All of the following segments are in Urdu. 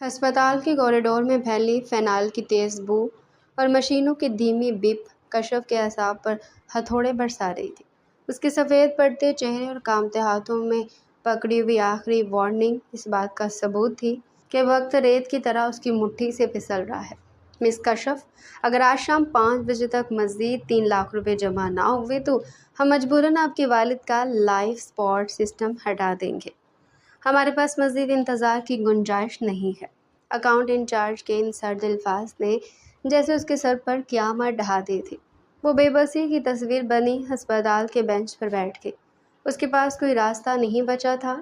ہسپتال کے کوریڈور میں پھیلی فینال کی تیز بو اور مشینوں کی دھیمی بیپ کشف کے اعصاب پر ہتھوڑے برسا رہی تھی۔ اس کے سفید پڑتے چہرے اور کانپتے ہاتھوں میں پکڑی ہوئی آخری وارننگ اس بات کا ثبوت تھی کہ وقت ریت کی طرح اس کی مٹھی سے پھسل رہا ہے۔ مس کشف، اگر آج شام 5 بجے تک مزید 3 لاکھ روپے جمع نہ ہوئے تو ہم مجبوراً آپ کے والد کا لائف سپورٹ سسٹم ہٹا دیں گے۔ ہمارے پاس مزید انتظار کی گنجائش نہیں ہے۔ اکاؤنٹ انچارج کے ان سرد الفاظ نے جیسے اس کے سر پر قیامت ڈھا دی تھی۔ وہ بے بسی کی تصویر بنی ہسپتال کے بینچ پر بیٹھ گئی۔ اس کے پاس کوئی راستہ نہیں بچا تھا۔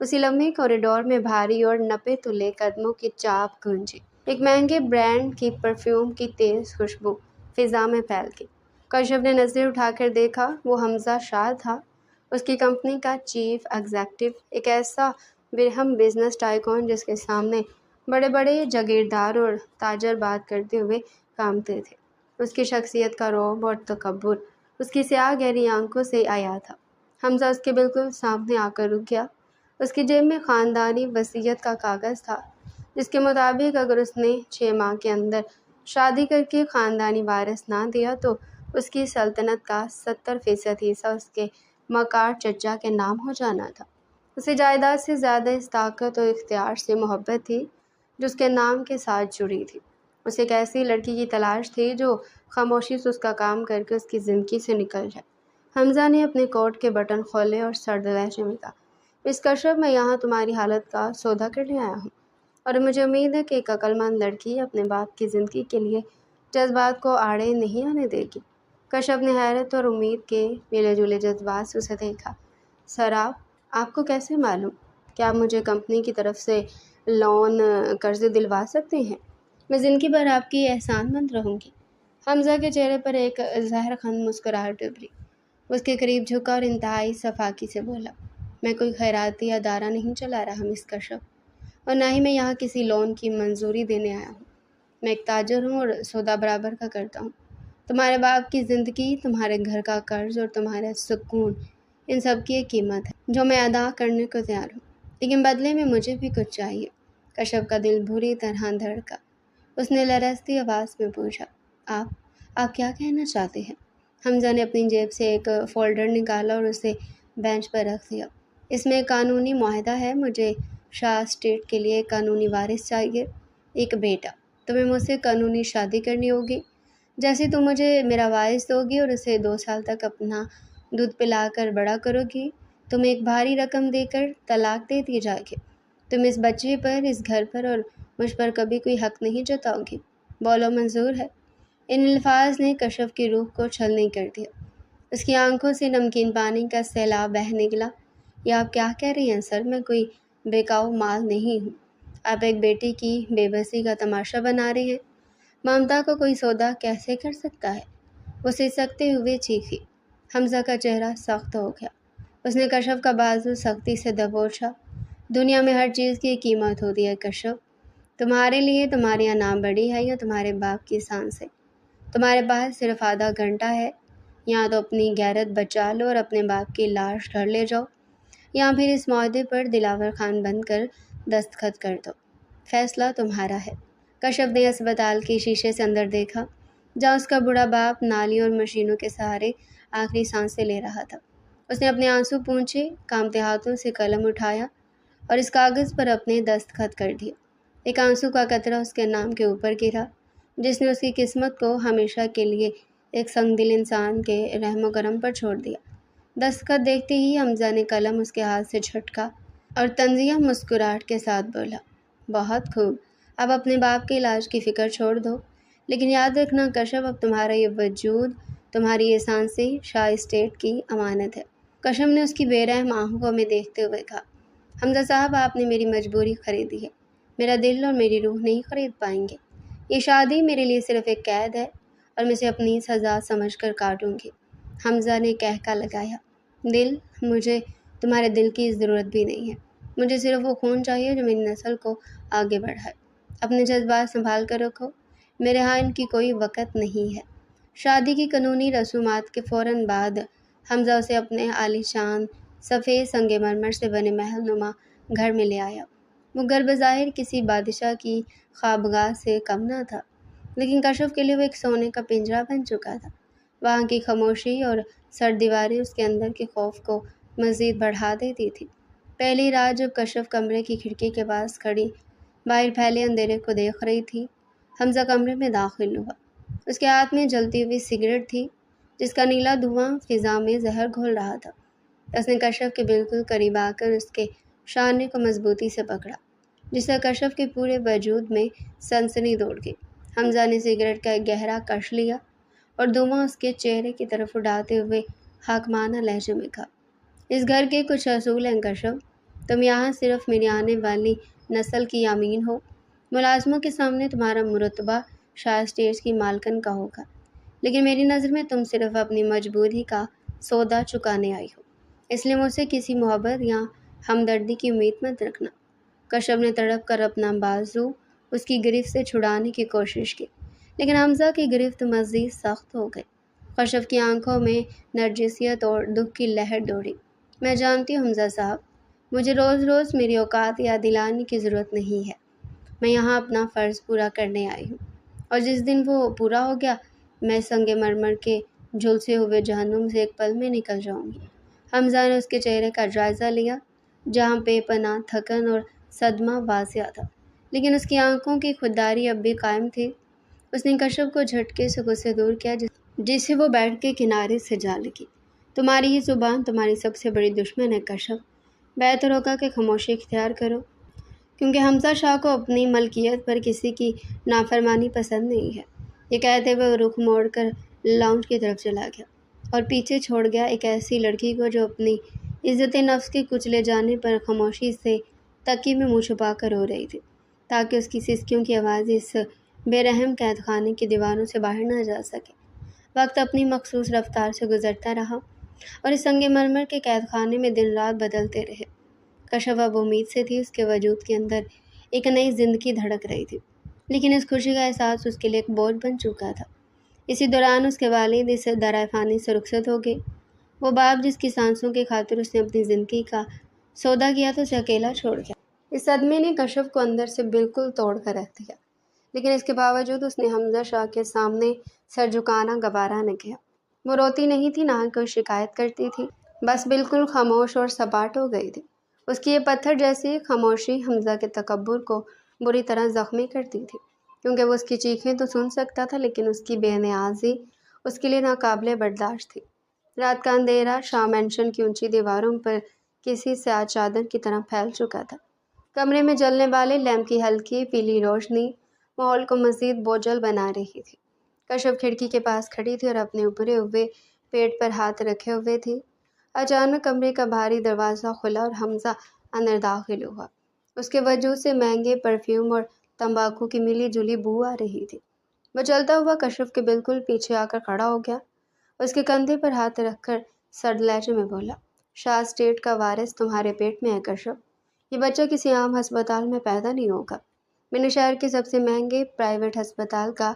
اسی لمحے کوریڈور میں بھاری اور نپے تلے قدموں کی چاپ گونجی۔ ایک مہنگے برانڈ کی پرفیوم کی تیز خوشبو فضا میں پھیل گئی۔ کشف نے نظریں اٹھا کر دیکھا، وہ حمزہ شاہ تھا، اس کی کمپنی کا چیف ایگزیکٹو، ایک ایسا برہم بزنس ٹائکون جس کے سامنے بڑے بڑے جاگیردار اور تاجر بات کرتے ہوئے کانپتے تھے۔ اس کی شخصیت کا رعب اور تکبر اس کی سیاہ گہری آنکھوں سے آیا تھا۔ حمزہ اس کے بالکل سامنے آ کر رک گیا۔ اس کی جیب میں خاندانی وصیت کا کاغذ تھا جس کے مطابق اگر اس نے 6 ماہ کے اندر شادی کر کے خاندانی وارث نہ دیا تو اس کی سلطنت کا 70% حصہ اس کے مکار چچا کے نام ہو جانا تھا۔ اسے جائیداد سے زیادہ اس طاقت اور اختیار سے محبت تھی جو اس کے نام کے ساتھ جڑی تھی۔ اسے ایک ایسی لڑکی کی تلاش تھی جو خاموشی سے اس کا کام کر کے اس کی زندگی سے نکل جائے۔ حمزہ نے اپنے کوٹ کے بٹن کھولے اور سرد لہجے میں کہا، مس کشف، میں یہاں تمہاری حالت کا سودا کرنے آیا ہوں اور مجھے امید ہے کہ ایک عقل مند لڑکی اپنے باپ کی زندگی کے لیے جذبات کو آڑے نہیں آنے دے گی۔ کشف نے حیرت اور امید کے ملے جلے جذبات سے اسے دیکھا۔ سر، آپ کو کیسے معلوم؟ کیا آپ مجھے کمپنی کی طرف سے لون قرض دلوا سکتے ہیں؟ میں زندگی بھر آپ کی احسان مند رہوں گی۔ حمزہ کے چہرے پر ایک زہر خند مسکراہٹ ابھری۔ اس کے قریب جھکا اور انتہائی صفاقی سے بولا، میں کوئی خیراتی ادارہ نہیں چلا رہا مس کشف، اور نہ ہی میں یہاں کسی لون کی منظوری دینے آیا ہوں۔ میں ایک تاجر ہوں اور سودا برابر کا کرتا ہوں۔ تمہارے باپ کی زندگی، تمہارے گھر کا قرض اور تمہارا سکون، ان سب کی ایک قیمت ہے جو میں ادا کرنے کو تیار ہوں، لیکن بدلے میں مجھے بھی کچھ چاہیے۔ کشف کا دل بری طرح دھڑکا۔ اس نے لرزتی آواز میں پوچھا، آپ کیا کہنا چاہتے ہیں؟ حمزہ نے اپنی جیب سے ایک فولڈر نکالا اور اسے بینچ پر رکھ دیا۔ اس میں ایک قانونی معاہدہ ہے۔ مجھے شاہ اسٹیٹ کے لیے ایک قانونی وارث چاہیے، ایک بیٹا۔ تمہیں مجھ سے قانونی شادی کرنی ہوگی، جیسے تم مجھے میرا وارث دو گی اور اسے 2 سال تک اپنا دودھ پلا کر بڑا کرو گی۔ تم ایک بھاری رقم دے کر طلاق دے دی جائے گی۔ تم اس بچے پر، اس گھر پر اور مجھ پر کبھی کوئی حق نہیں جتاؤ گی۔ بولو، منظور ہے؟ ان الفاظ نے کشف کی روح کو چھلنی کر دیا۔ اس کی آنکھوں سے نمکین پانی کا سیلاب بہہ نکلا۔ یہ آپ کیا کہہ رہی ہیں سر؟ میں کوئی بیکاؤ مال نہیں ہوں۔ آپ ایک بیٹی کی بے بسی کا تماشا بنا رہے ہیں۔ ممتا کو کوئی سودا کیسے کر سکتا ہے؟ وہ سسکتے ہوئے چیخی۔ حمزہ کا چہرہ سخت ہو گیا۔ اس نے کشف کا بازو سختی سے دبوچا۔ دنیا میں ہر چیز کی ایک قیمت ہوتی ہے کشف۔ تمہارے لیے تمہاری انام بڑی ہے یا تمہارے باپ کی سانس ہے؟ تمہارے پاس صرف آدھا گھنٹہ ہے، یا تو اپنی غیرت بچا لو اور اپنے باپ کی لاش گھر لے جاؤ، یا پھر اس معاہدے پر دلاور خان بن کر دستخط کر دو۔ فیصلہ تمہارا ہے۔ کشف نے اسپتال کے شیشے سے اندر دیکھا جہاں اس کا بوڑھا باپ نالیوں اور مشینوں کے سہارے آخری سانسیں لے رہا تھا۔ اس نے اپنے آنسو پونچھے، کانپتے ہاتھوں سے قلم اٹھایا اور اس کاغذ پر اپنے دستخط کر دیے۔ ایک آنسو کا قطرہ اس کے نام کے اوپر گرا جس نے اس کی قسمت کو ہمیشہ کے لیے ایک سنگ دل انسان کے رحم و کرم پر چھوڑ دیا۔ دستخط دیکھتے ہی حمزہ نے قلم اس کے ہاتھ سے جھٹکا اور طنزیہ مسکراہٹ کے ساتھ بولا، بہت خوب، اب اپنے باپ کے علاج کی فکر چھوڑ دو، لیکن یاد رکھنا کشف، اب تمہارا یہ وجود، تمہاری یہ سانسیں شاہ اسٹیٹ کی امانت ہے۔ کشف نے اس کی بے رحم آنکھوں میں دیکھتے ہوئے کہا، حمزہ صاحب، آپ نے میری مجبوری خریدی ہے، میرا دل اور میری روح نہیں خرید پائیں گے۔ یہ شادی میرے لیے صرف ایک قید ہے اور میں اسے اپنی سزا سمجھ کر کاٹوں گی۔ حمزہ نے کہکا لگایا، دل؟ مجھے تمہارے دل کی ضرورت بھی نہیں ہے۔ مجھے صرف وہ خون چاہیے جو میری نسل کو آگے بڑھائے۔ اپنے جذبات سنبھال کر رکھو، میرے ہاں ان کی کوئی وقت نہیں ہے۔ شادی کی قانونی رسومات کے فوراً بعد حمزہ اسے اپنے عالی شان سفید سنگ مرمر سے بنے محل نما گھر میں لے آیا۔ وہ گھر بظاہر کسی بادشاہ کی خوابگاہ سے کم نہ تھا، لیکن کشف کے لیے وہ ایک سونے کا پنجرہ بن چکا تھا۔ وہاں کی خاموشی اور سرد دیواریں اس کے اندر کے خوف کو مزید بڑھا دیتی تھی۔ پہلی رات جب کشف کمرے کی کھڑکی کے پاس کھڑی باہر پھیلے اندھیرے کو دیکھ رہی تھی، حمزہ کمرے میں داخل ہوا۔ اس کے ہاتھ میں جلتی ہوئی سگریٹ تھی، جس کا نیلا دھواں فضا میں زہر گھول رہا تھا۔ اس نے کشف کے بالکل قریب آ کر اس کے شانے کو مضبوطی سے پکڑا، جس سے کشف کے پورے وجود میں سنسنی دوڑ گئی۔ حمزہ نے سگریٹ کا ایک گہرا کش لیا اور دھواں اس کے چہرے کی طرف اڑاتے ہوئے حاکمانہ لہجے میں کہا، اس گھر کے کچھ اصول ہیں کشف، تم یہاں صرف میری آنے والی نسل کی یامین ہو۔ ملازموں کے سامنے تمہارا مرتبہ شاید اسٹیج کی مالکن کا ہوگا، لیکن میری نظر میں تم صرف اپنی مجبوری کا سودا چکانے آئی ہو، اس لیے مجھ سے کسی محبت یا ہمدردی کی امید مت رکھنا۔ کشف نے تڑپ کر اپنا بازو اس کی گرفت سے چھڑانے کی کوشش کی، لیکن حمزہ کی گرفت مزید سخت ہو گئی۔ کشف کی آنکھوں میں نرجسیت اور دکھ کی لہر دوڑی۔ میں جانتی ہوں حمزہ صاحب، مجھے روز روز میری اوقات یاد دلانے کی ضرورت نہیں ہے۔ میں یہاں اپنا فرض پورا کرنے آئی ہوں، اور جس دن وہ پورا ہو گیا میں سنگ مرمر کے جھلسے ہوئے جہنم سے ایک پل میں نکل جاؤں گی۔ حمزہ نے اس کے چہرے کا جائزہ لیا، جہاں بے پناہ تھکن اور صدمہ واضح تھا، لیکن اس کی آنکھوں کی خودداری اب بھی قائم تھی۔ اس نے کشف کو جھٹکے سے خود سے دور کیا، جسے وہ بیٹھ کے کنارے سے جا لگی۔ تمہاری ہی زبان تمہاری سب سے بڑی دشمن ہے کشف، بہتر ہوگا کہ خاموشی اختیار کرو، کیونکہ حمزہ شاہ کو اپنی ملکیت پر کسی کی نافرمانی پسند نہیں ہے۔ یہ کہتے ہوئے وہ رخ موڑ کر لاؤنج کی طرف چلا گیا اور پیچھے چھوڑ گیا ایک ایسی لڑکی کو جو اپنی عزت نفس کے کچلے جانے پر خاموشی سے تکیے میں منہ چھپا کر رو رہی تھی، تاکہ اس کی سسکیوں کی آواز اس بے رحم قید خانے کی دیواروں سے باہر نہ جا سکے۔ وقت اپنی مخصوص رفتار سے گزرتا رہا اور اس سنگ مرمر کے قید خانے میں دن رات بدلتے رہے۔ کشف اب امید سے تھی، اس کے وجود کے اندر ایک نئی زندگی دھڑک رہی تھی، لیکن اس خوشی کا احساس اس کے لیے ایک بوجھ بن چکا تھا۔ اسی دوران اس کے والد اس دارائے فانی سے رخصت ہو گئے۔ وہ باپ جس کی سانسوں کی خاطر اس نے اپنی زندگی کا سودا کیا تھا، اسے اکیلا چھوڑ گیا۔ اس صدمے نے کشف کو اندر سے بالکل توڑ کر رکھ دیا، لیکن اس کے باوجود اس نے حمزہ شاہ کے سامنے سر جھکانا گوارا نہ کیا۔ وہ روتی نہیں تھی، نہ کوئی شکایت کرتی تھی، بس بالکل خاموش اور سپاٹ ہو گئی تھی۔ اس کی یہ پتھر جیسی خاموشی حمزہ کے تکبر کو بری طرح زخمی کرتی تھی، کیونکہ وہ اس کی چیخیں تو سن سکتا تھا، لیکن اس کی بے نیازی اس کے لیے ناقابل برداشت تھی۔ رات کا اندھیرا شاہ مینشن کی اونچی دیواروں پر کسی سیاہ چادر کی طرح پھیل چکا تھا۔ کمرے میں جلنے والے لیمپ کی ہلکی پیلی روشنی ماحول کو مزید بوجھل بنا رہی تھی۔ کشف کھڑکی کے پاس کھڑی تھی اور اپنے ابھرے ہوئے پیٹ پر ہاتھ رکھے ہوئے تھی۔ اچانک کمرے کا بھاری دروازہ کھلا اور حمزہ اندر داخل ہوا۔ اس کے وجود سے مہنگے پرفیوم اور تمباکو کی ملی جلی بو آ رہی تھی۔ وہ چلتا ہوا کشف کے بالکل پیچھے آ کر کھڑا ہو گیا۔ اس کے کندھے پر ہاتھ رکھ کر سرد لہجے میں بولا، شاہ اسٹیٹ کا وارث تمہارے پیٹ میں ہے کشف۔ یہ بچہ کسی عام ہسپتال میں پیدا نہیں ہوگا۔ میں نے شہر کے سب سے مہنگے پرائیویٹ ہسپتال کا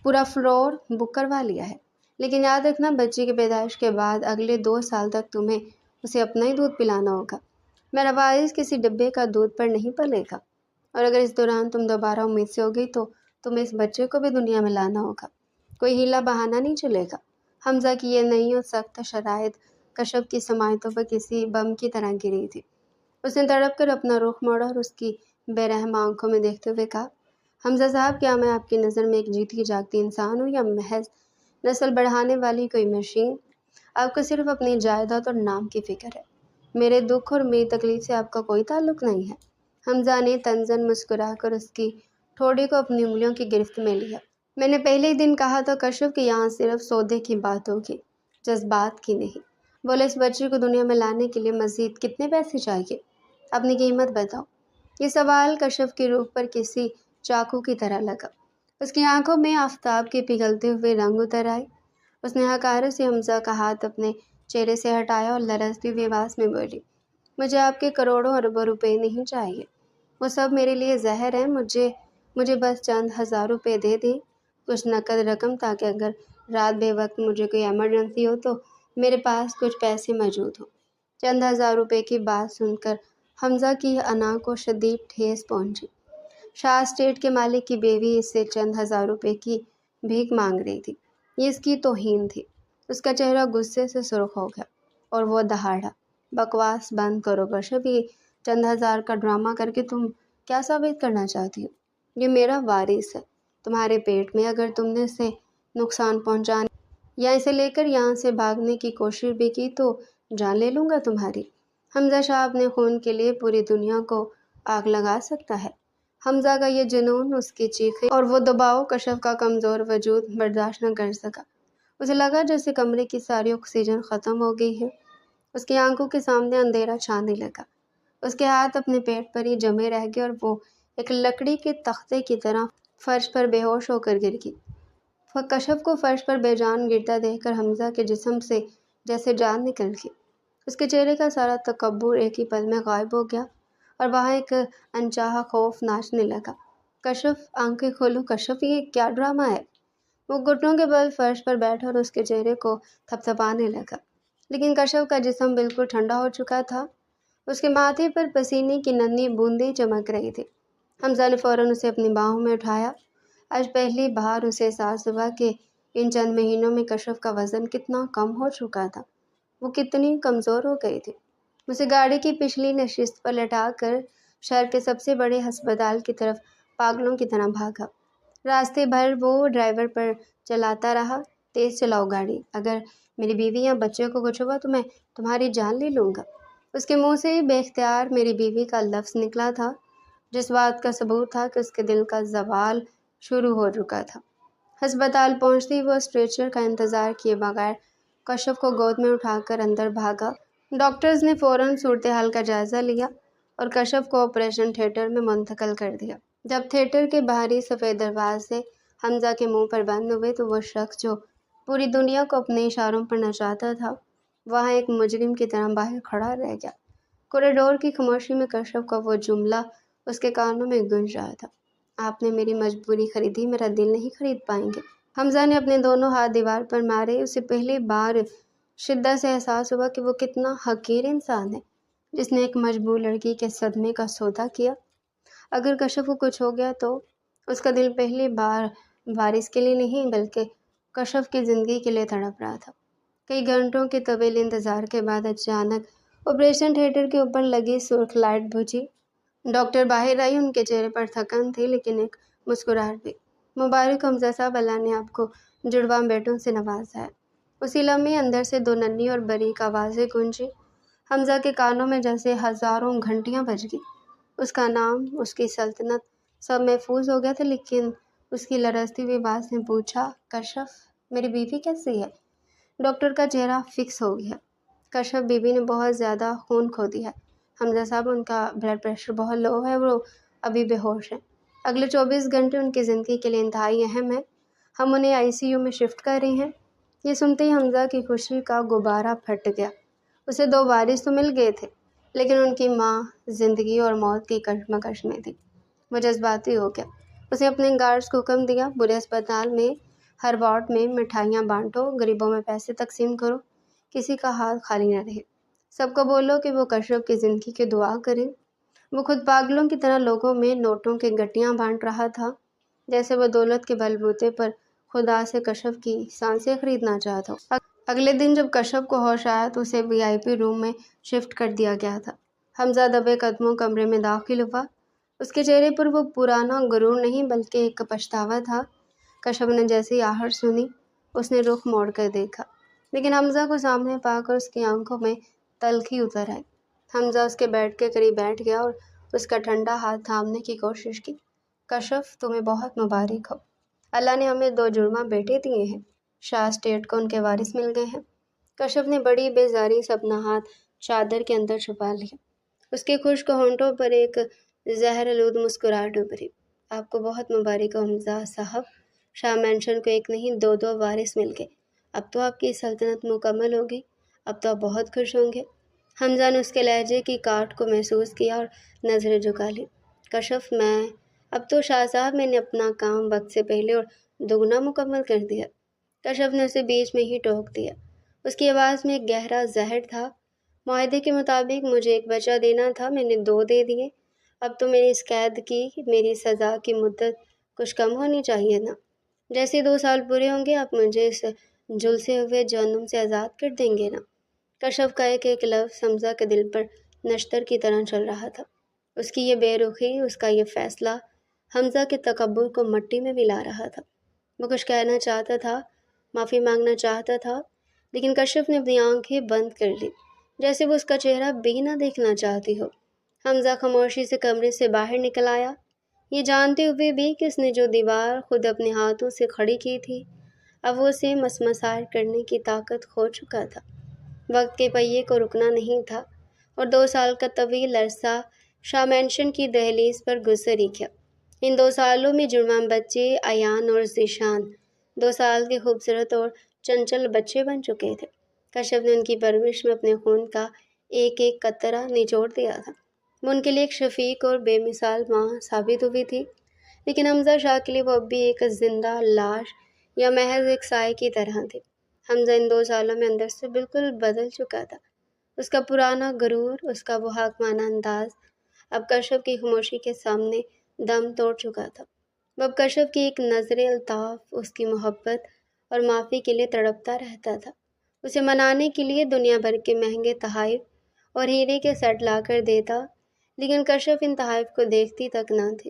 پورا فلور بک کروا لیا ہے، لیکن یاد رکھنا بچے کی پیدائش کے بعد اگلے 2 سال تک تمہیں اسے اپنا ہی دودھ پلانا ہوگا۔ میرا وارث کسی ڈبے کا دودھ پر نہیں پلے گا، اور اگر اس دوران تم دوبارہ امید سے ہو گئی تو تمہیں اس بچے کو بھی دنیا میں لانا ہوگا۔ کوئی ہیلا بہانہ نہیں چلے گا۔ حمزہ کی یہ نئی اور سخت شرائط کشف کی سماعتوں پر کسی بم کی طرح گری تھی۔ اس نے تڑپ کر اپنا رخ موڑا اور اس کی بے رحم آنکھوں میں دیکھتے ہوئے کہا، حمزہ صاحب، کیا میں آپ کی نظر میں ایک جیتی جاگتی انسان ہوں یا محض نسل بڑھانے والی کوئی مشین؟ آپ کو صرف اپنی جائیداد اور نام کی فکر ہے۔ میرے دکھ اور میری تکلیف سے آپ کا کوئی تعلق نہیں ہے۔ حمزہ نے طنزاً مسکرا کر اس کی ٹھوڑی کو اپنی انگلیوں کی گرفت میں لیا۔ میں نے پہلے ہی دن کہا تھا کشف کہ یہاں صرف سودے کی بات ہوگی، جذبات کی نہیں۔ بولے، اس بچے کو دنیا میں لانے کے لیے مزید کتنے پیسے چاہیے؟ اپنی قیمت بتاؤ۔ یہ سوال کشف کی روح پر کسی چاقو کی طرح لگا۔ اس کی آنکھوں میں آفتاب کے پگھلتے ہوئے رنگ اتر آئے۔ اس نے حقارت سے حمزہ کا ہاتھ اپنے چہرے سے ہٹایا اور لرزتی ہوئی آواز میں بولی، مجھے آپ کے کروڑوں اربوں روپے نہیں چاہیے، وہ سب میرے لیے زہر ہیں۔ مجھے بس چند ہزار روپے دے دیں، کچھ نقد رقم، تاکہ اگر رات بے وقت مجھے کوئی ایمرجنسی ہو تو میرے پاس کچھ پیسے موجود ہوں۔ چند ہزار روپے کی بات سن کر حمزہ کی انا کو شدید ٹھیس پہنچی۔ شاہ اسٹیٹ کے مالک کی بیوی اس سے چند ہزار روپے کی بھیک مانگ رہی تھی۔ یہ اس کی توہین تھی۔ اس کا چہرہ غصے سے سرخ ہو گیا اور وہ دہاڑا، بکواس بند کرو کشف، یہ چند ہزار کا ڈرامہ کر کے تم کیا ثابت کرنا چاہتی ہو؟ یہ میرا وارث ہے، تمہارے پیٹ میں، اگر تم نے اسے نقصان پہنچانے یا اسے لے کر یہاں سے بھاگنے کی کوشش بھی کی تو جان لے لوں گا تمہاری۔ حمزہ شاہ اپنے خون کے لیے پوری دنیا کو آگ لگا سکتا ہے۔ حمزہ کا یہ جنون، اس کی چیخیں اور وہ دباؤ کشف کا کمزور وجود برداشت نہ کر سکا۔ اسے لگا جیسے کمرے کی ساری آکسیجن ختم ہو گئی ہے۔ اس کی آنکھوں کے سامنے اندھیرا چھانے لگا۔ اس کے ہاتھ اپنے پیٹ پر ہی جمے رہ گئے اور وہ ایک لکڑی کے تختے کی طرح فرش پر بے ہوش ہو کر گر گئی۔ کشف کو فرش پر بے جان گرتا دیکھ کر حمزہ کے جسم سے جیسے جان نکل گئی۔ اس کے چہرے کا سارا تکبر ایک ہی پل میں غائب ہو گیا اور وہاں ایک انچاہا خوف ناچنے لگا۔ کشف، آنکھیں کھولو کشف، یہ کیا ڈرامہ ہے؟ وہ گھٹنوں کے بل فرش پر بیٹھا اور اس کے چہرے کو تھپتھپانے لگا، لیکن کشف کا جسم بالکل ٹھنڈا ہو چکا تھا۔ اس کے ماتھے پر پسینے کی ننھی بوندیں چمک رہی تھی۔ حمزہ نے فوراً اسے اپنی باہوں میں اٹھایا۔ آج پہلی بار اسے احساس ہوا کہ ان چند مہینوں میں کشف کا وزن کتنا کم ہو چکا تھا، وہ کتنی کمزور ہو گئی تھی۔ اسے گاڑی کی پچھلی نشست پر لٹا کر شہر کے سب سے بڑے ہسپتال کی طرف پاگلوں کی طرح بھاگا۔ راستے بھر وہ ڈرائیور پر چلاتا رہا، تیز چلاؤ گاڑی، اگر میری بیوی یا بچے کو کچھ ہوا تو میں تمہاری جان لے لوں گا۔ اس کے منہ سے بے اختیار میری بیوی کا لفظ نکلا تھا، جس بات کا ثبوت تھا کہ اس کے دل کا زوال شروع ہو چکا تھا۔ ہسپتال پہنچتے ہی وہ اسٹریچر کا انتظار کیے بغیر کشف کو گود میں اٹھا کر اندر بھاگا۔ ڈاکٹرز نے فوراً صورتحال کا جائزہ لیا اور کشف کو آپریشن تھیٹر میں منتقل کر دیا۔ جب تھیٹر کے باہری سفید دروازے حمزہ کے منہ پر بند ہوئے تو وہ شخص جو پوری دنیا کو اپنے اشاروں پر نچاتا تھا وہاں ایک مجرم کی طرح باہر کھڑا رہ گیا۔ کوریڈور کی خاموشی میں کشف کا وہ جملہ اس کے کانوں میں گونج رہا تھا، آپ نے میری مجبوری خریدی، میرا دل نہیں خرید پائیں گے۔ حمزہ نے اپنے دونوں ہاتھ دیوار پر مارے۔ اسے پہلی بار شدت سے احساس ہوا کہ وہ کتنا حقیر انسان ہے جس نے ایک مجبور لڑکی کے صدمے کا سودا کیا۔ اگر کشف کو کچھ ہو گیا تو اس کا دل پہلی بار وارث کے لیے نہیں بلکہ کشف کی زندگی کے لیے تڑپ رہا تھا۔ کئی گھنٹوں کے طویل انتظار کے بعد اچانک آپریشن تھیٹر کے اوپر لگی سرخ لائٹ بجھی۔ ڈاکٹر باہر آئی، ان کے چہرے پر تھکن تھی لیکن ایک مسکراہٹ بھی۔ مبارک حمزہ صاحب، اللہ نے آپ کو جڑواں بیٹوں سے نوازا ہے۔ اسی لمحے اندر سے دو ننھی اور باریک آوازیں گونجی۔ حمزہ کے کانوں میں جیسے ہزاروں گھنٹیاں بج گئیں۔ اس کا نام، اس کی سلطنت سب محفوظ ہو گیا تھا، لیکن اس کی لرزتی ہوئی آواز نے پوچھا، کشف، میری بیوی کیسی ہے؟ ڈاکٹر کا چہرہ فکس ہو گیا۔ کشف بیوی نے بہت زیادہ خون کھو دیا ہے حمزہ صاحب، ان کا بلڈ پریشر بہت لو ہے، وہ ابھی بے ہوش ہیں۔ اگلے 24 گھنٹے ان کی زندگی کے لیے انتہائی اہم ہیں، ہم انہیں ICU میں شفٹ کر رہے ہیں۔ یہ سنتے ہی حمزہ کی خوشی کا غبارہ پھٹ گیا۔ اسے دو وارث تو مل گئے تھے لیکن ان کی ماں زندگی اور موت کی کشمکش میں تھی۔ وہ جذباتی ہو گیا۔ اسے اپنے گارڈز کو حکم دیا، پورے ہسپتال میں ہر وارڈ میں مٹھائیاں بانٹو، غریبوں میں پیسے تقسیم کرو، کسی کا ہاتھ خالی نہ رہے، سب کو بولو کہ وہ کشف کی زندگی کی دعا کریں۔ وہ خود پاگلوں کی طرح لوگوں میں نوٹوں کی گٹیاں بانٹ رہا تھا جیسے وہ دولت کے بل بوتے پر خدا سے کشف کی سانسیں خریدنا چاہتا ہو۔ اگلے دن جب کشف کو ہوش آیا تو اسے VIP روم میں شفٹ کر دیا گیا تھا۔ حمزہ دبے قدموں کمرے میں داخل ہوا۔ اس کے چہرے پر وہ پرانا غرور نہیں بلکہ ایک پچھتاوا تھا۔ کشف نے جیسے ہی آہٹ سنی اس نے رخ موڑ کر دیکھا، لیکن حمزہ کو سامنے پا کر اس کی آنکھوں میں تلخی اتر آئی۔ حمزہ اس کے بیڈ کے قریب بیٹھ گیا اور اس کا ٹھنڈا ہاتھ تھامنے کی کوشش کی۔ کشف، تمہیں بہت مبارک ہو، اللہ نے ہمیں 2 جڑواں بیٹے دیے ہیں، شاہ اسٹیٹ کو ان کے وارث مل گئے ہیں۔ کشف نے بڑی بیزاری سے اپنا ہاتھ چادر کے اندر چھپا لیا۔ اس کے خشک ہونٹوں پر ایک زہرآلود مسکراہٹ ابھری۔ آپ کو بہت مبارک ہو حمزہ صاحب، شاہ مینشن کو ایک نہیں 2 وارث مل گئے، اب تو آپ کی سلطنت مکمل ہوگی، اب تو آپ بہت خوش ہوں گے۔ حمزہ نے اس کے لہجے کی کاٹ کو محسوس کیا اور نظریں جھکا لی۔ کشف، اب تو شاہ صاحب میں نے اپنا کام وقت سے پہلے اور دگنا مکمل کر دیا۔ کشف نے اسے بیچ میں ہی ٹوک دیا۔ اس کی آواز میں ایک گہرا زہر تھا۔ معاہدے کے مطابق مجھے ایک بچہ دینا تھا، میں نے 2 دے دیے۔ اب تو میری اس قید کی میری سزا کی مدت کچھ کم ہونی چاہیے نا۔ جیسے 2 سال پورے ہوں گے آپ مجھے اس جھلسے ہوئے جہنم سے آزاد کر دیں گے نا۔ کشف کا ایک ایک لفظ حمزہ کے دل پر نشتر کی طرح چل رہا تھا۔ اس کی یہ بے رخی، اس کا یہ فیصلہ حمزہ کے تکبر کو مٹی میں ملا رہا تھا۔ وہ کچھ کہنا چاہتا تھا، معافی مانگنا چاہتا تھا، لیکن کشف نے اپنی آنکھیں بند کر لی، جیسے وہ اس کا چہرہ بھی نہ دیکھنا چاہتی ہو۔ حمزہ خاموشی سے کمرے سے باہر نکل آیا، یہ جانتے ہوئے بھی کہ اس نے جو دیوار خود اپنے ہاتھوں سے کھڑی کی تھی، اب وہ اسے مسمسار کرنے کی طاقت کھو چکا تھا۔ وقت کے پہیے کو رکنا نہیں تھا، اور 2 سال کا طویل عرصہ شاہ مینشن کی دہلیز پر گزر ہی گیا۔ ان 2 سالوں میں جڑواں بچے ایان اور ذیشان 2 سال کے خوبصورت اور چنچل بچے بن چکے تھے۔ کشف نے ان کی پرورش میں اپنے خون کا ایک ایک قطرہ نچوڑ دیا تھا۔ وہ ان کے لیے ایک شفیق اور بے مثال ماں ثابت ہوئی تھی، لیکن حمزہ شاہ کے لیے وہ اب بھی ایک زندہ لاش یا محض ایک سائے کی طرح تھے۔ حمزہ ان 2 سالوں میں اندر سے بالکل بدل چکا تھا۔ اس کا پرانا غرور، اس کا وہ حاکمانہ انداز اب کشف کی خاموشی کے سامنے دم توڑ چکا تھا۔ وہ اب کشف کی ایک نظر الطاف، اس کی محبت اور معافی کے لیے تڑپتا رہتا تھا۔ اسے منانے کے لیے دنیا بھر کے مہنگے تحائف اور ہیرے کے سیٹ لا کر دیتا، لیکن کشف ان تحائف کو دیکھتی تک نہ تھی۔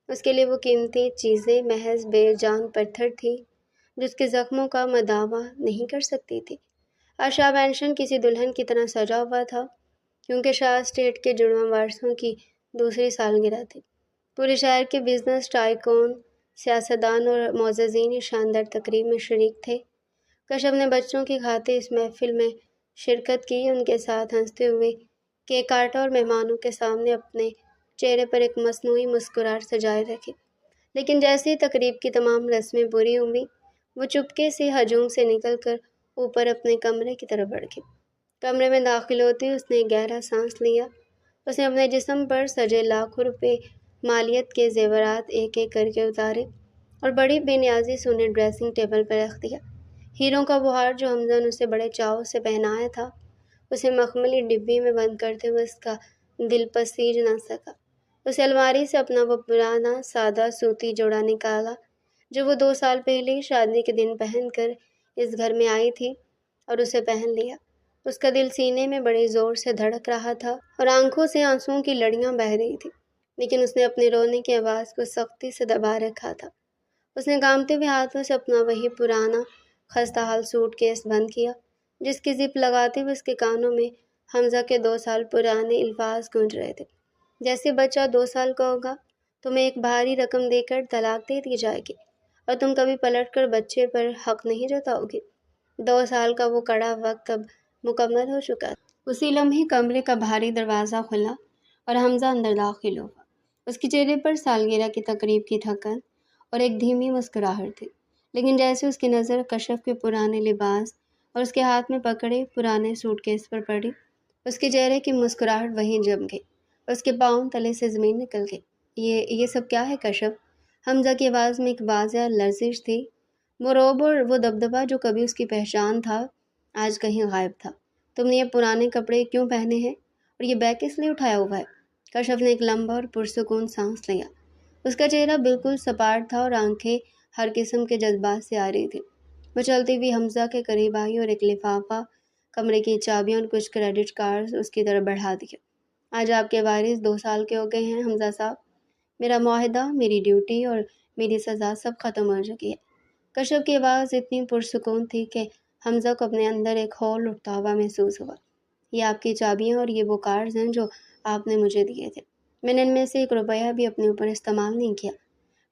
اس کے لیے وہ قیمتی چیزیں محض بے جان پتھر تھیں، جس کے زخموں کا مداوع نہیں کر سکتی تھی۔ آج شاہ مینشن کسی دلہن کی طرح سجا ہوا تھا، کیونکہ شاہ اسٹیٹ کے جڑواں وارثوں کی دوسری سالگرہ تھی۔ پورے شہر کے بزنس ٹائکون، سیاستدان اور معززین اس شاندار تقریب میں شریک تھے۔ کشف نے بچوں کی خاطر اس محفل میں شرکت کی، ان کے ساتھ ہنستے ہوئے کیک کاٹا اور مہمانوں کے سامنے اپنے چہرے پر ایک مصنوعی مسکراہٹ سجائے رکھی۔ لیکن جیسے ہی تقریب کی تمام رسمیں پوری ہوئیں، وہ چپکے سے ہجوم سے نکل کر اوپر اپنے کمرے کی طرف بڑھ گئی۔ کمرے میں داخل ہوتے ہی اس نے گہرا سانس لیا۔ اس نے اپنے جسم پر سجے لاکھوں روپے مالیت کے زیورات ایک ایک کر کے اتارے اور بڑی بے نیازی سے انہیں ڈریسنگ ٹیبل پر رکھ دیا۔ ہیروں کا وہ ہار جو حمزہ نے اسے بڑے چاؤ سے پہنایا تھا، اسے مخملی ڈبی میں بند کرتے ہوئے اس کا دل پسیج نہ سکا۔ اسے الماری سے اپنا وہ پرانا سادہ سوتی جوڑا نکالا جو وہ 2 سال پہلے شادی کے دن پہن کر اس گھر میں آئی تھی، اور اسے پہن لیا۔ اس کا دل سینے میں بڑے زور سے دھڑک رہا تھا اور آنکھوں سے آنسوؤں کی لڑیاں بہہ رہی تھی، لیکن اس نے اپنے رونے کی آواز کو سختی سے دبا رکھا تھا۔ اس نے کانپتے ہوئے ہاتھوں سے اپنا وہی پرانا خستہ حال سوٹ کیس بند کیا، جس کی زپ لگاتے ہوئے اس کے کانوں میں حمزہ کے 2 سال پرانے الفاظ گونج رہے تھے۔ جیسے بچہ 2 سال کا ہوگا، تمہیں ایک بھاری رقم دے کر طلاق دے دی جائے گی اور تم کبھی پلٹ کر بچے پر حق نہیں جتاؤ گی۔ 2 سال کا وہ کڑا وقت اب مکمل ہو چکا تھا۔ اسی لمحے کمرے کا بھاری دروازہ کھلا اور حمزہ اندر داخل ہوا۔ اس کے چہرے پر سالگرہ کی تقریب کی تھکن اور ایک دھیمی مسکراہٹ تھی، لیکن جیسے اس کی نظر کشف کے پرانے لباس اور اس کے ہاتھ میں پکڑے پرانے سوٹ کیس پر پڑی، اس کے چہرے کی مسکراہٹ وہیں جم گئی، اس کے پاؤں تلے سے زمین نکل گئی۔ یہ سب کیا ہے کشف؟ حمزہ کی آواز میں ایک واضح لرزش تھی۔ وہ رعب اور وہ دبدبا جو کبھی اس کی پہچان تھا، آج کہیں غائب تھا۔ تم نے یہ پرانے کپڑے کیوں پہنے ہیں اور یہ بیگ کس لیے اٹھایا ہوا ہے؟ کشف نے ایک لمبا اور پرسکون سانس لیا۔ اس کا چہرہ بالکل سپاٹ تھا اور آنکھیں ہر قسم کے جذبات سے آ رہی تھی۔ وہ چلتی ہوئی حمزہ کے قریب آئی اور ایک لفافہ، کمرے کی چابیاں اور کچھ کریڈٹ کارڈز اس کی طرف بڑھا دیے۔ آج آپ کے وارث 2 سال کے ہو گئے ہیں حمزہ صاحب۔ میرا معاہدہ، میری ڈیوٹی اور میری سزا سب ختم ہو چکی ہے۔ کشف کی آواز اتنی پرسکون تھی کہ حمزہ کو اپنے اندر ایک ہول اٹھتا ہوا محسوس ہوا۔ یہ آپ کی چابیاں اور یہ وہ کارڈز ہیں جو آپ نے مجھے دیے تھے۔ میں نے ان میں سے 1 روپیہ بھی اپنے اوپر استعمال نہیں کیا۔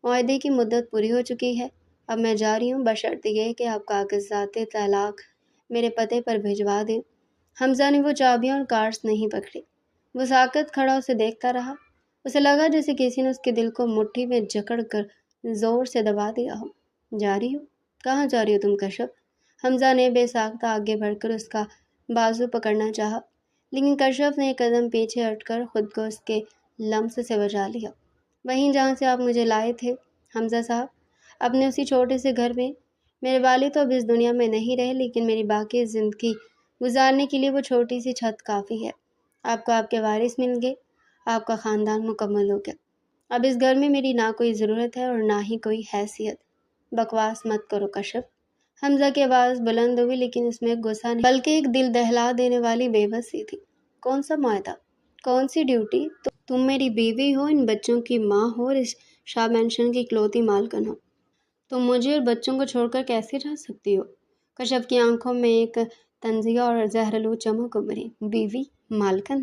معاہدے کی مدت پوری ہو چکی ہے، اب میں جا رہی ہوں، بشرط یہ کہ آپ کاغذات طلاق میرے پتے پر بھجوا دیں۔ حمزہ نے وہ چابیاں اور کارڈز نہیں پکڑی۔ وہ ساکت کھڑا اسے دیکھتا رہا۔ اسے لگا جیسے کسی نے اس کے دل کو مٹھی میں جکڑ کر زور سے دبا دیا ہو۔ جا رہی ہو؟ کہاں جا رہی ہو تم کشف؟ حمزہ نے بے ساختہ آگے بڑھ کر اس کا بازو پکڑنا چاہا، لیکن کشف نے ایک قدم پیچھے ہٹ کر خود کو اس کے لمس سے بچا لیا۔ وہیں جہاں سے آپ مجھے لائے تھے حمزہ صاحب، اپنے اسی چھوٹے سے گھر میں۔ میرے والد تو اب اس دنیا میں نہیں رہے، لیکن میری باقی زندگی گزارنے کے لیے وہ چھوٹی سی چھت کافی ہے۔ آپ کو آپ کے وارث مل گئے، آپ کا خاندان مکمل ہو گیا۔ اب اس گھر میں میری نہ کوئی ضرورت ہے اور نہ ہی کوئی حیثیت۔ بکواس مت کرو کشف۔ حمزہ کی آواز بلند ہوئی، لیکن اس میں غصہ نہیں بلکہ ایک دل دہلا دینے والی بے بسی تھی۔ کون سا معاہدہ؟ کون سی ڈیوٹی؟ تم میری بیوی ہو، ان بچوں کی ماں ہو اور اس شاہ مینشن کی اکلوتی مالکن ہو۔ تم مجھے اور بچوں کو چھوڑ کر کیسے جا سکتی ہو؟ کشف کی آنکھوں میں ایک تنزیہ اور زہرالود چمک ابھری۔ بیوی؟ مالکن؟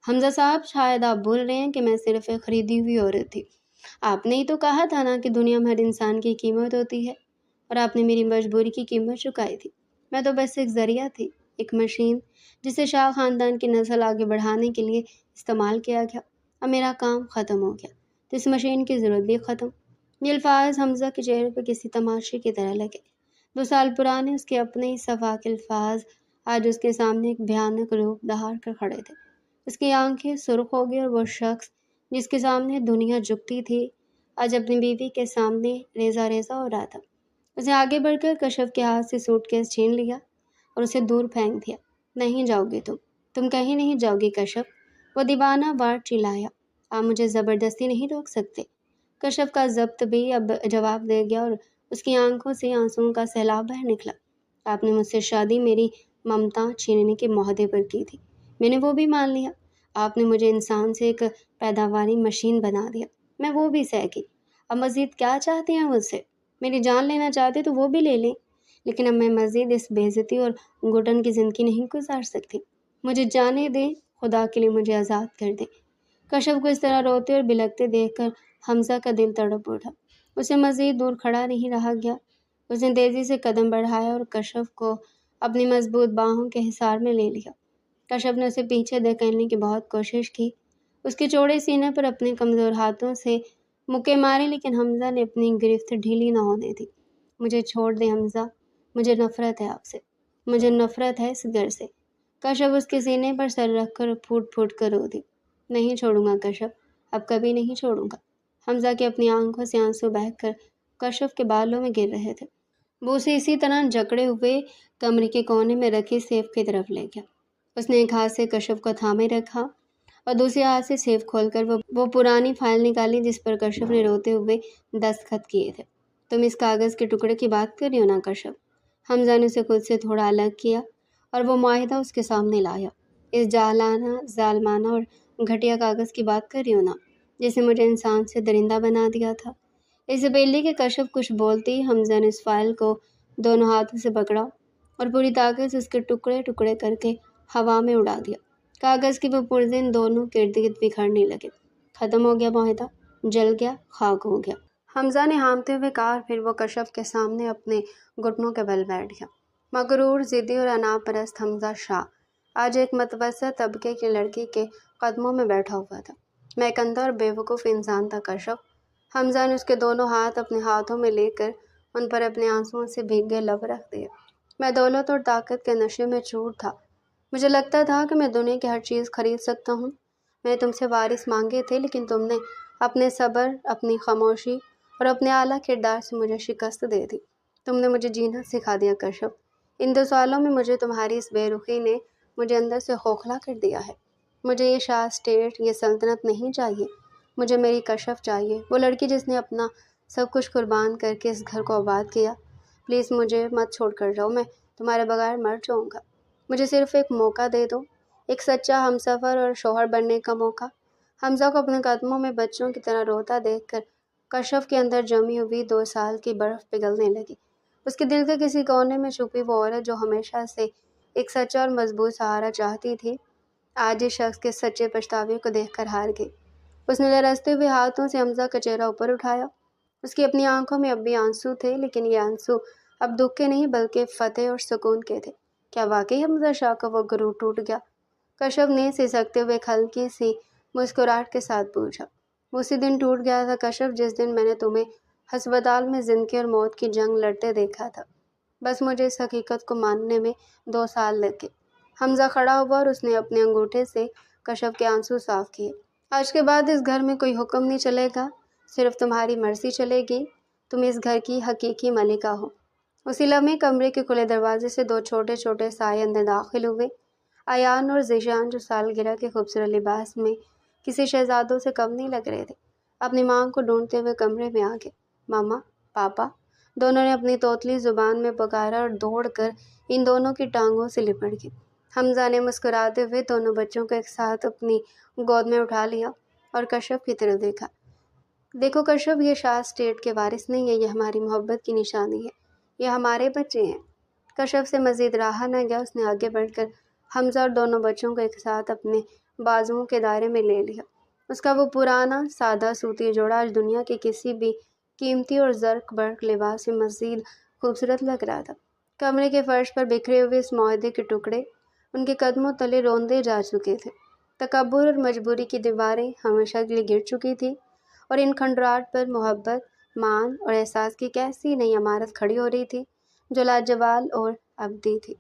حمزہ صاحب، شاید آپ بھول رہے ہیں کہ میں صرف ایک خریدی ہوئی عورت تھی۔ آپ نے ہی تو کہا تھا نا کہ دنیا میں ہر انسان کی قیمت ہوتی ہے، اور آپ نے میری مجبوری کی قیمت چکائی تھی۔ میں تو بس ایک ذریعہ تھی، ایک مشین جسے شاہ خاندان کی نسل آگے بڑھانے کے لیے استعمال کیا گیا۔ اب میرا کام ختم ہو گیا تو اس مشین کی ضرورت بھی ختم۔ یہ الفاظ حمزہ کے چہرے پر کسی تماشے کی طرح لگے۔ 2 سال پرانے اس کے اپنے ہی صفاک الفاظ آج اس کے سامنے ایک بھیانک روپ دھار کر کھڑے تھے۔ اس کی آنکھیں سرخ ہو گئی اور وہ شخص جس کے سامنے دنیا جھکتی تھی آج اپنی بیوی کے سامنے ریزہ ریزہ ہو رہا تھا۔ اس نے آگے بڑھ کر کشف کے ہاتھ سے سوٹ کیس چھین لیا اور اسے دور پھینک دیا۔ نہیں جاؤ گے تم کہیں نہیں جاؤ گی کشف، وہ دیوانہ وار چلایا۔ آپ مجھے زبردستی نہیں روک سکتے۔ کشف کا ضبط بھی اب جواب دے گیا اور اس کی آنکھوں سے آنسوؤں کا سیلاب بہہ نکلا۔ آپ نے مجھ سے شادی میری ممتا چھیننے کے معاہدے پر کی تھی، میں نے وہ بھی مان لیا۔ آپ نے مجھے انسان سے ایک پیداواری مشین بنا دیا، میں وہ بھی سہ گئی۔ اب مزید کیا چاہتے ہیں مجھ سے؟ میری جان لینا چاہتے تو وہ بھی لے لیں، لیکن اب میں مزید اس بے عزتی اور گھٹن کی زندگی نہیں گزار سکتی۔ مجھے جانے دیں، خدا کے لیے مجھے آزاد کر دیں۔ کشف کو اس طرح روتے اور بلکتے دیکھ کر حمزہ کا دل تڑپ اٹھا۔ اسے مزید دور کھڑا نہیں رہا گیا۔ اس نے تیزی سے قدم بڑھایا اور کشف کو اپنی مضبوط باہوں کے حصار میں لے لیا۔ کشف نے اسے پیچھے دھکیلنے کی بہت کوشش کی، اس کے چوڑے سینے پر اپنے کمزور ہاتھوں سے مکے مارے، لیکن حمزہ نے اپنی گرفت ڈھیلی نہ ہونے دی۔ مجھے چھوڑ دیں حمزہ، مجھے نفرت ہے آپ سے، مجھے نفرت ہے اس گھر سے۔ کشف اس کے سینے پر سر رکھ کر پھوٹ پھوٹ کر رو دی۔ نہیں چھوڑوں گا کشف، اب کبھی نہیں چھوڑوں گا۔ حمزہ کی اپنی آنکھوں سے آنسو بہہ کر کشف کے بالوں میں گر رہے تھے۔ وہ اسے اسی طرح جکڑے ہوئے کمرے کے کونے میں رکھی سیف کی طرف لے گیا۔ اس نے ایک ہاتھ سے کشف کو تھامے رکھا اور دوسرے ہاتھ سے سیف کھول کر وہ پرانی فائل نکالی جس پر کشف نے روتے ہوئے دستخط کیے تھے۔ تم اس کاغذ کے ٹکڑے کی بات کر رہی ہو نا کشف؟ حمزہ نے اسے خود سے تھوڑا الگ کیا اور وہ معاہدہ اس کے سامنے لایا۔ اس جاہلانہ، ظالمانہ اور گھٹیا کاغذ کی بات کر رہی ہو نا، جس نے مجھے انسان سے درندہ بنا دیا تھا؟ اس سے پہلے کہ کشف کچھ بولتی، حمزہ نے اس فائل کو دونوں ہاتھوں سے پکڑا اور پوری طاقت سے اس کے ٹکڑے ٹکڑے کر کے ہوا میں اڑا دیا۔ کاغذ کی وہ پرزن دونوں کے ارد گرد بکھرنے لگے۔ ختم ہو گیا معاہدہ، جل گیا، خاک ہو گیا، حمزہ نے ہامتے ہوئے کہا، اور پھر وہ کشف کے سامنے اپنے گھٹنوں کے بل بیٹھ گیا۔ مغرور، ضدی اور انا پرست حمزہ شاہ آج ایک متوسط طبقے کی لڑکی کے قدموں میں بیٹھا ہوا تھا۔ میں ایک اندھا اور بیوقوف انسان تھا کشف۔ حمزہ نے اس کے دونوں ہاتھ اپنے ہاتھوں میں لے کر ان پر اپنے آنسوؤں سے بھیگے لب رکھ دیے۔ میں دولت اور طاقت کے نشے میں چور تھا۔ مجھے لگتا تھا کہ میں دنیا کی ہر چیز خرید سکتا ہوں۔ میں تم سے وارث مانگے تھے، لیکن تم نے اپنے صبر، اپنی خاموشی اور اپنے اعلیٰ کردار سے مجھے شکست دے دی۔ تم نے مجھے جینا سکھا دیا کشف۔ ان 2 سالوں میں مجھے تمہاری اس بے رخی نے مجھے اندر سے کھوکھلا کر دیا ہے۔ مجھے یہ شاہ اسٹیٹ، یہ سلطنت نہیں چاہیے۔ مجھے میری کشف چاہیے، وہ لڑکی جس نے اپنا سب کچھ قربان کر کے اس گھر کو آباد کیا۔ پلیز مجھے مت چھوڑ کر جاؤ، میں تمہارے بغیر مر جاؤں گا۔ مجھے صرف ایک موقع دے دو، ایک سچا ہمسفر اور شوہر بننے کا موقع۔ حمزہ کو اپنے قدموں میں بچوں کی طرح روتا دیکھ کر کشف کے اندر جمی ہوئی 2 سال کی برف پگھلنے لگی۔ اس کے دل کے کسی کونے میں چھپی وہ عورت جو ہمیشہ سے ایک سچا اور مضبوط سہارا چاہتی تھی، آج اس شخص کے سچے پچھتاوے کو دیکھ کر ہار گئی۔ اس نے لرزتے ہوئے ہاتھوں سے حمزہ کا چہرہ اوپر اٹھایا۔ اس کی اپنی آنکھوں میں اب بھی آنسو تھے، لیکن یہ آنسو اب دکھ کے نہیں بلکہ فتح اور سکون کے تھے۔ کیا واقعی حمزہ شاہ کا وہ غرور ٹوٹ گیا؟ کشف نے سسکتے ہوئے ایک ہلکی سی مسکراہٹ کے ساتھ پوچھا۔ اسی دن ٹوٹ گیا تھا کشف جس دن میں نے تمہیں ہسپتال میں زندگی اور موت کی جنگ لڑتے دیکھا تھا۔ بس مجھے اس حقیقت کو ماننے میں 2 سال لگ گئے۔ حمزہ کھڑا ہوا اور اس نے اپنے انگوٹھے سے کشف کے آنسو صاف کیے۔ آج کے بعد اس گھر میں کوئی حکم نہیں چلے گا، صرف تمہاری مرضی چلے گی۔ تم اس گھر کی حقیقی ملکہ ہو۔ اسی لمحے کمرے کے کھلے دروازے سے دو چھوٹے چھوٹے سائے اندر داخل ہوئے۔ ایان اور ذیشان جو سالگرہ کے خوبصورت لباس میں کسی شہزادوں سے کم نہیں لگ رہے تھے، اپنی ماں کو ڈھونڈتے ہوئے کمرے میں آ گئے۔ ماما، پاپا، دونوں نے اپنی توتلی زبان میں پکارا اور دوڑ کر ان دونوں کی ٹانگوں سے لپٹ گئی۔ حمزہ نے مسکراتے ہوئے دونوں بچوں کو ایک ساتھ اپنی گود میں اٹھا لیا اور کشف کی طرف دیکھا۔ دیکھو کشف، یہ شاہ اسٹیٹ کے وارث نہیں ہے، یہ ہماری محبت کی نشانی ہے، یہ ہمارے بچے ہیں۔ کشف سے مزید رہا نہ گیا، اس نے آگے بڑھ کر حمزہ اور دونوں بچوں کو ایک ساتھ اپنے بازوؤں کے دائرے میں لے لیا۔ اس کا وہ پرانا سادہ سوتی جوڑا آج دنیا کے کسی بھی قیمتی اور زرق برق لباس سے مزید خوبصورت لگ رہا تھا۔ کمرے کے فرش پر بکھرے ہوئے اس معاہدے کے ٹکڑے ان کے قدموں تلے روندے جا چکے تھے۔ تکبر اور مجبوری کی دیواریں ہمیشہ کے لیے گر چکی تھی اور ان کھنڈرات پر محبت، مان اور احساس کی کیسی نئی عمارت کھڑی ہو رہی تھی جو لاجوال اور ابدی تھی۔